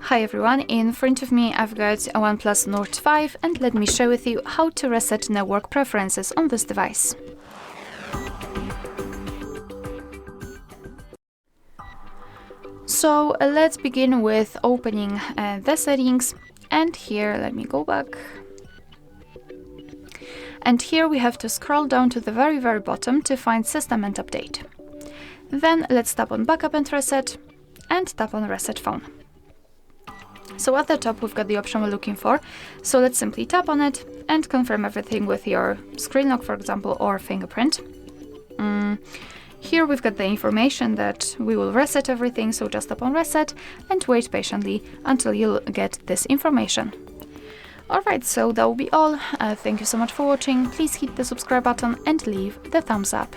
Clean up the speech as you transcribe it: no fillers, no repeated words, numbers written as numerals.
Hi everyone, in front of me I've got a OnePlus Nord 5 and let me share with you how to reset network preferences on this device. So let's begin with opening the settings, and here let me go back. And here we have to scroll down to the very bottom to find System and Update. Then let's tap on Backup and Reset and tap on Reset Phone. So at the top we've got the option we're looking for, so let's simply tap on it and confirm everything with your screen lock, for example, or fingerprint. Here we've got the information that we will reset everything, so just tap on Reset and wait patiently until you'll get this information. Alright, so that will be all. Thank you so much for watching. Please hit the subscribe button and leave the thumbs up.